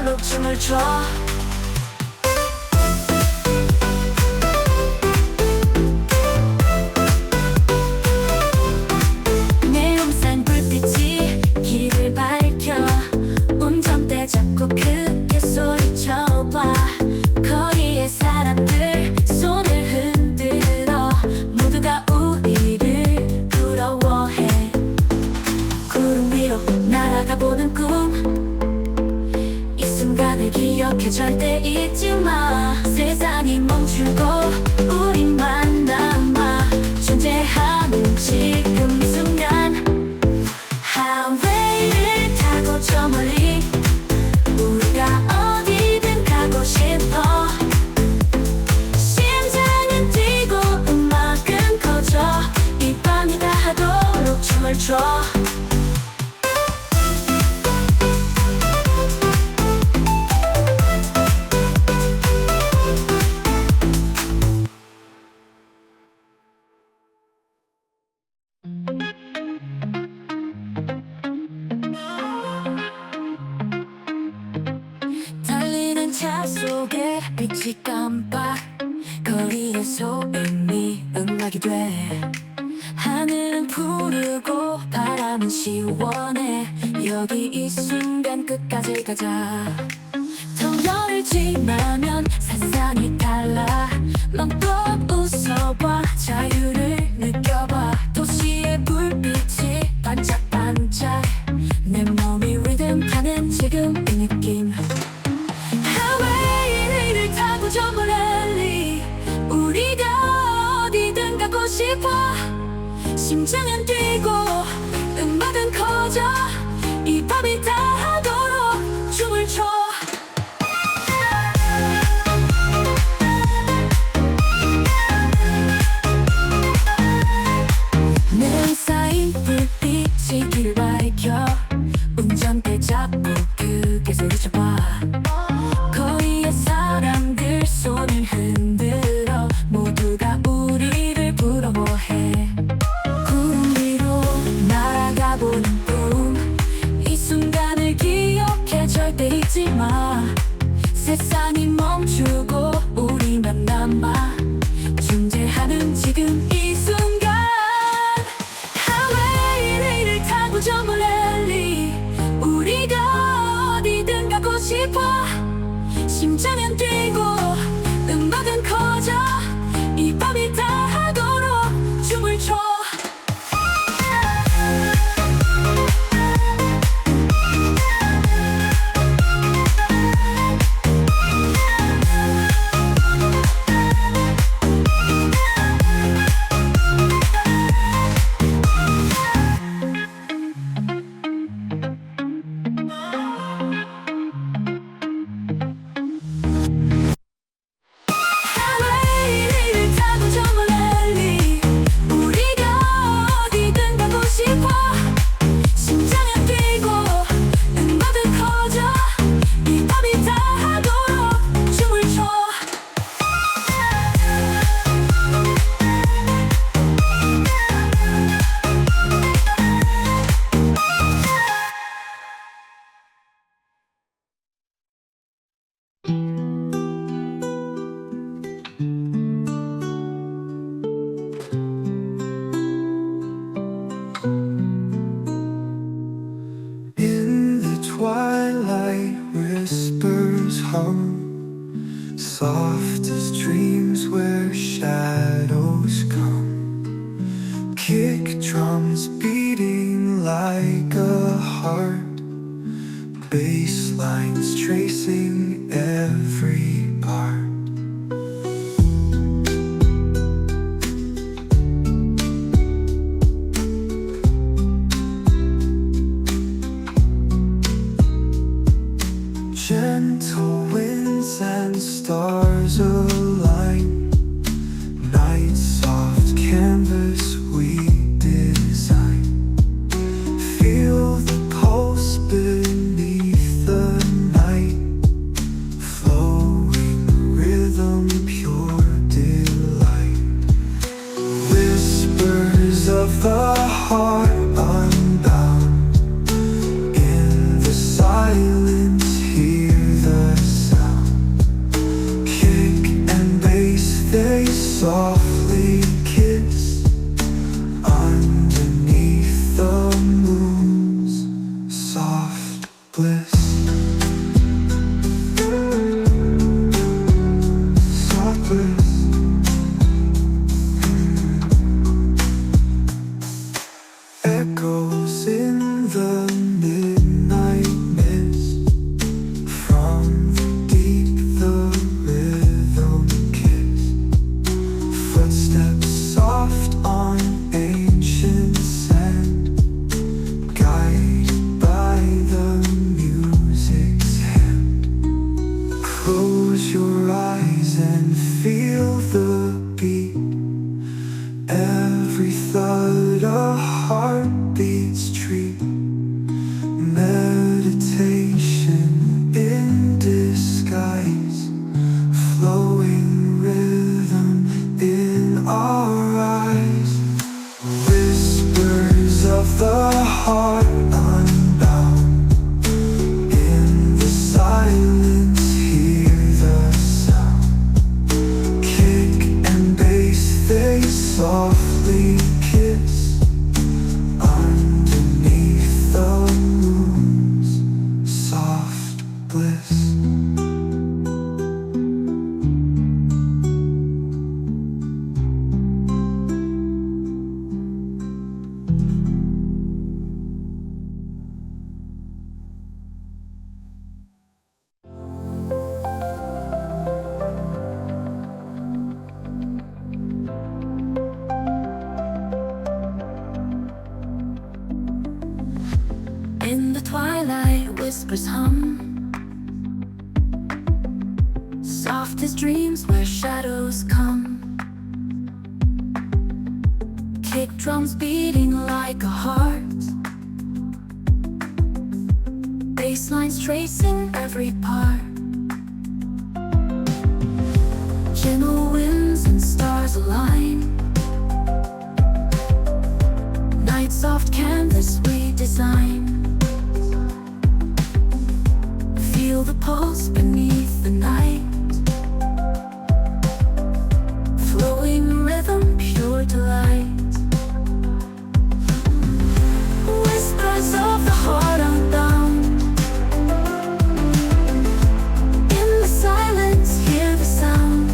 닿도록 춤을 춰. 내용산 불빛이 길을 밝혀. 운전대 잡고 크게 소리쳐봐. 거리의 사람들 손을 흔들어. 모두가 우리를 부러워해. 구름 위로 날아가보는 꿈, 이 순간을 기억해 절대 잊지 마. 세상이 멈추고 우리만 남아 존재하는 지금 이 순간. 하이웨이를 타고 저 멀리 우리가 어디든 가고 싶어. 심장은 뛰고 음악은 커져. 이 밤이 닿도록 춤을 춰. 달리는 차 속에 빛이 깜빡. 거리의 소음이 음악이 돼. 하늘은 푸르고 바람은 시원해. 여기 이 순간 끝까지 가자. 터널을 지나면 세상이 달라. 넌 또 웃어봐. 자유를 느껴봐. 도시의 불빛이 반짝반짝. 내 몸이 리듬 타는 지금 이 느낌. 하웨이를 타고 저 멀리 우리가 어디든 가고 싶어. 심장은 뛰고 음악은 커져. 이 밤이 닿도록 춤을 춰. 내음 쌓인 불빛이 길을 밝혀. 운전대 잡고 크게 소리쳐봐. 거리의 사람들 손을 흔들어. 모두가 우리를 부러워해. 구름 위로 날아가보는 꿈, 이 순간을 기억해 절대 잊지 마. 세상이 멈추고 우리만 남아 존재하는 지금 이 순간. 하웨이를 타고 저 멀리 우리가 어디든 가고 싶어. 심장은 뛰고 음악은 커져. 이 밤이 닿도록 춤을 춰. 하웨이를 타고 저 멀리 우리가 어디든 가고 싶어. 심장은 뛰고 음악은 커져. 이 밤이 닿도록 춤을 춰. In the twilight, whispers hum, soft as dreams where shadows come. Kick drums beating like a heart, bass lines tracing every part. Gentle winds and stars align. Night soft canvas we design. Feel the pulse beneath the night, flowing In the twilight, whispers hum, soft as dreams where shadows come. Kick drums beating like a heart, bass lines tracing every part. Gentle winds and stars align, night soft canvas we design. Feel the pulse beneath the night, flowing rhythm, pure delight. Whispers of the heart unbound, in the silence hear the sound.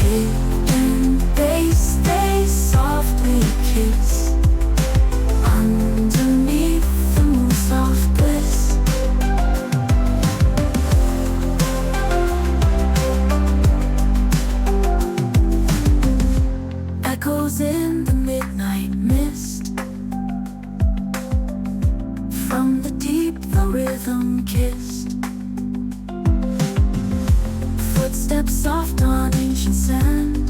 Hidden bass they softly kiss, underneath the moon's soft bliss. Echoes in the midnight mist, from the deep the rhythm kissed. Footsteps soft on ancient sand,